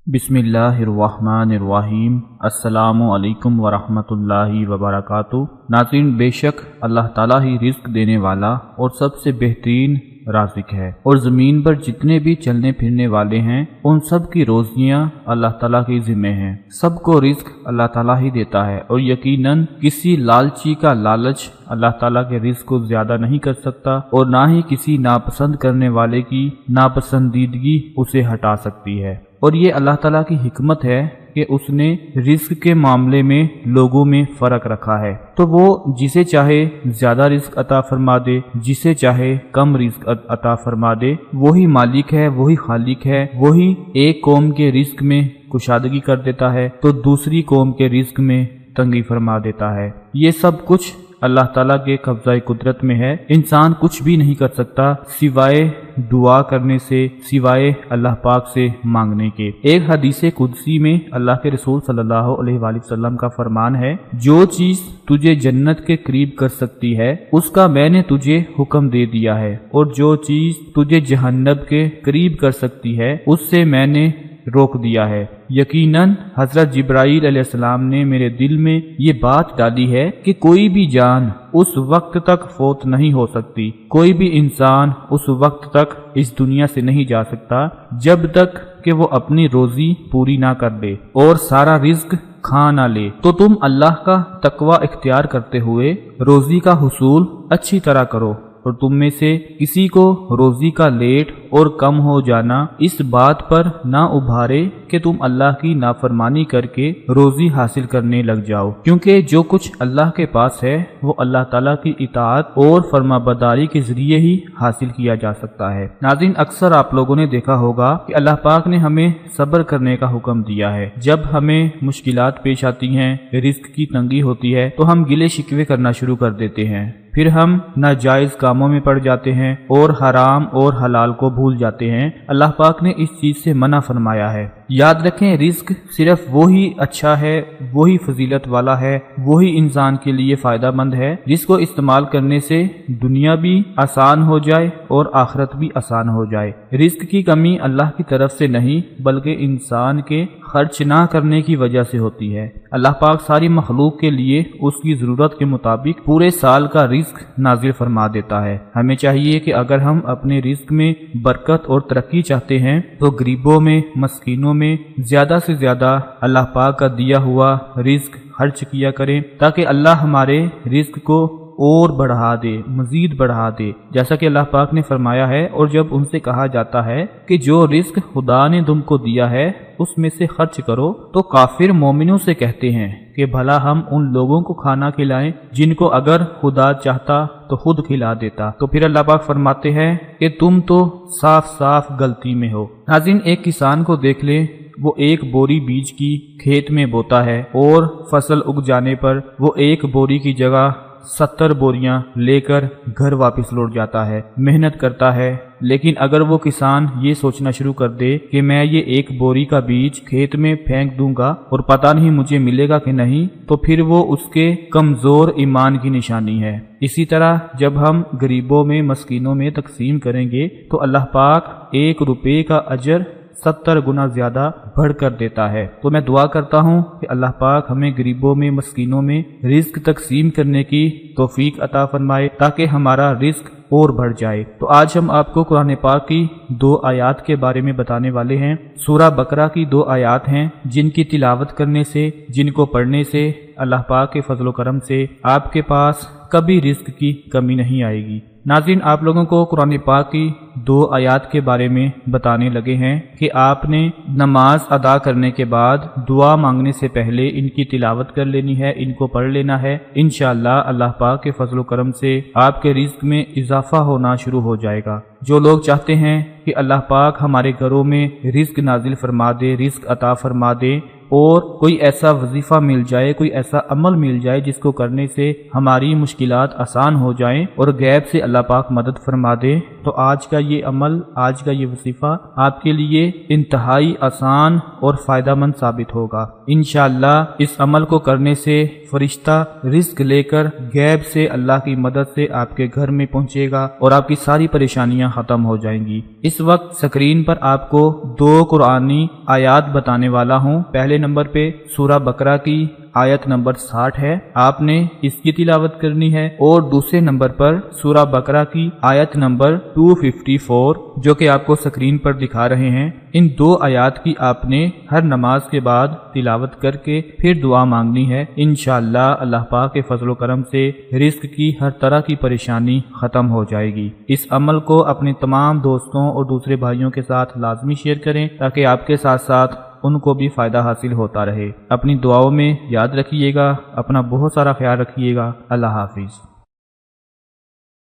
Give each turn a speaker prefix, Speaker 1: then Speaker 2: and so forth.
Speaker 1: बिस्मिल्लाहिर्रहमानिर्रहीम। अस्सलामु अलैकुम वरहमतुल्लाहि वबरकातुहू। नाज़रीन, बेशक अल्लाह ताला ही रिज़्क देने वाला और सबसे बेहतरीन राज़िक है, और ज़मीन पर जितने भी चलने फिरने वाले हैं उन सब की रोज़ियाँ अल्लाह ताला के ज़िम्मे हैं। सबको रिज़्क अल्लाह ताला ही देता है, और यकीनन किसी लालची का लालच अल्लाह ताला के रिज़्क को ज़्यादा नहीं कर सकता, और ना ही किसी नापसंद करने वाले की नापसंदीदगी उसे हटा सकती है। और ये अल्लाह ताला की हिकमत है कि उसने रिस्क के मामले में लोगों में फ़र्क रखा है, तो वो जिसे चाहे ज़्यादा रिस्क अता फरमा दे, जिसे चाहे कम रिस्क अता फरमा दे। वही मालिक है, वही खालिक है, वही एक कौम के रिस्क में कुशादगी कर देता है तो दूसरी कौम के रिस्क में तंगी फरमा देता है। ये सब कुछ अल्लाह ताला के कब्ज़ाए कुदरत में है। इंसान कुछ भी नहीं कर सकता सिवाय दुआ करने से, सिवाय अल्लाह पाक से मांगने के। एक हदीसे कुदसी में अल्लाह के रसूल सल्लल्लाहु अलैहि वसल्लम का फरमान है, जो चीज तुझे जन्नत के करीब कर सकती है उसका मैंने तुझे हुक्म दे दिया है, और जो चीज तुझे जहन्नम के करीब कर सकती है उससे मैंने रोक दिया है। यकीनन हजरत जिब्राईल अलैहिस्सलाम ने मेरे दिल में ये बात डाली है कि कोई भी जान उस वक्त तक फौत नहीं हो सकती, कोई भी इंसान उस वक्त तक इस दुनिया से नहीं जा सकता जब तक कि वो अपनी रोजी पूरी ना कर ले और सारा रिज्क खा ना ले। तो तुम अल्लाह का तकवा इख्तियार करते हुए रोजी का हुसूल अच्छी तरह करो, और तुम में से किसी को रोजी का लेट और कम हो जाना इस बात पर ना उभारे कि तुम अल्लाह की नाफरमानी करके रोजी हासिल करने लग जाओ, क्योंकि जो कुछ अल्लाह के पास है वो अल्लाह ताला की इताअत और फरमाबरदारी के जरिए ही हासिल किया जा सकता है। नाज़रीन, अक्सर आप लोगों ने देखा होगा कि अल्लाह पाक ने हमें सब्र करने का हुक्म दिया है। जब हमें मुश्किलात पेश आती हैं, रिस्क की तंगी होती है, तो हम गिले शिकवे करना शुरू कर देते हैं, फिर हम नाजायज कामों में पड़ जाते हैं और हराम और हलाल को भूल जाते हैं। अल्लाह पाक ने इस चीज से मना फरमाया है। याद रखें, रिस्क सिर्फ वही अच्छा है, वही फजीलत वाला है, वही इंसान के लिए फायदा मंद है जिसको इस्तेमाल करने से दुनिया भी आसान हो जाए और आखिरत भी आसान हो जाए। रिस्क की कमी अल्लाह की तरफ से नहीं बल्कि इंसान के खर्च ना करने की वजह से होती है। अल्लाह पाक सारी मखलूक के लिए उसकी जरूरत के मुताबिक पूरे साल का रिस्क नाजिल फरमा देता है। हमें चाहिए कि अगर हम अपने रिस्क में बरकत और तरक्की चाहते हैं तो गरीबों में, मस्कीनों में ज्यादा से ज्यादा अल्लाह पाक का दिया हुआ रिस्क खर्च किया करें, ताकि अल्लाह हमारे रिस्क को और बढ़ा दे, मजीद बढ़ा दे, जैसा कि अल्लाह पाक ने फरमाया है। और जब उनसे कहा जाता है कि जो रिस्क खुदा ने तुमको दिया है उसमें से खर्च करो, तो काफिर मोमिनों से कहते हैं कि भला हम उन लोगों को खाना खिलाएं जिनको अगर खुदा चाहता तो खुद खिला देता। तो फिर अल्लाह पाक फरमाते हैं कि तुम तो साफ साफ गलती में हो। नाज़रीन, एक किसान को देख ले, वो एक बोरी बीज की खेत में बोता है और फसल उग जाने पर वो एक बोरी की जगह 70 बोरियां लेकर घर वापस लौट जाता है, मेहनत करता है। लेकिन अगर वो किसान ये सोचना शुरू कर दे कि मैं ये एक बोरी का बीज खेत में फेंक दूंगा और पता नहीं मुझे मिलेगा कि नहीं, तो फिर वो उसके कमजोर ईमान की निशानी है। इसी तरह जब हम गरीबों में, मस्कीनों में तकसीम करेंगे तो अल्लाह पाक 1 रुपये का अजर 70 गुना ज्यादा बढ़ कर देता है। तो मैं दुआ करता हूँ कि अल्लाह पाक हमें गरीबों में, मस्कीनों में रिस्क तकसीम करने की तौफीक अता फरमाए ताकि हमारा रिस्क और बढ़ जाए। तो आज हम आपको कुरान पाक की 2 आयात के बारे में बताने वाले हैं। सूरा बकरा की 2 आयात हैं जिनकी तिलावत करने से, जिनको पढ़ने से अल्लाह पाक के फजल करम से आपके पास कभी रिस्क की कमी नहीं आएगी। नाज़रीन, आप लोगों को कुरान पाक की 2 आयात के बारे में बताने लगे हैं कि आपने नमाज अदा करने के बाद दुआ मांगने से पहले इनकी तिलावत कर लेनी है, इनको पढ़ लेना है। इंशाअल्लाह अल्लाह पाक के फजल करम से आपके रिस्क में इजाफा होना शुरू हो जाएगा। जो लोग चाहते हैं कि अल्लाह पाक हमारे घरों में रिस्क नाजिल फरमा दे, रिस्क अता फरमा दे, اور کوئی ایسا وظیفہ مل جائے، کوئی ایسا عمل مل جائے جس کو کرنے سے ہماری مشکلات آسان ہو جائیں اور غیب سے اللہ پاک مدد فرما دے، تو آج کا یہ عمل، آج کا یہ وظیفہ آپ کے لیے انتہائی آسان اور فائدہ مند ثابت ہوگا۔ انشاءاللہ اس عمل کو کرنے سے فرشتہ رزق لے کر غیب سے اللہ کی مدد سے آپ کے گھر میں پہنچے گا اور آپ کی ساری پریشانیاں ختم ہو جائیں گی۔ اس وقت سکرین پر آپ کو 2 قرآنی آیات بتانے والا ہوں۔ پہلے نمبر پہ سورہ بقرہ کی آیت نمبر 60 ہے، آپ نے اس کی تلاوت کرنی ہے، اور دوسرے نمبر پر سورہ بقرہ کی آیت نمبر 254 جو کہ آپ کو سکرین پر دکھا رہے ہیں۔ ان 2 آیات کی آپ نے ہر نماز کے بعد تلاوت کر کے پھر دعا مانگنی ہے۔ انشاءاللہ اللہ پاک کے فضل و کرم سے رزق کی ہر طرح کی پریشانی ختم ہو جائے گی۔ اس عمل کو اپنے تمام دوستوں اور دوسرے بھائیوں کے ساتھ لازمی شیئر کریں تاکہ آپ کے ساتھ ساتھ ان کو بھی فائدہ حاصل ہوتا رہے۔ اپنی دعاؤں میں یاد رکھیے گا، اپنا بہت سارا خیال رکھیے گا۔ اللہ حافظ۔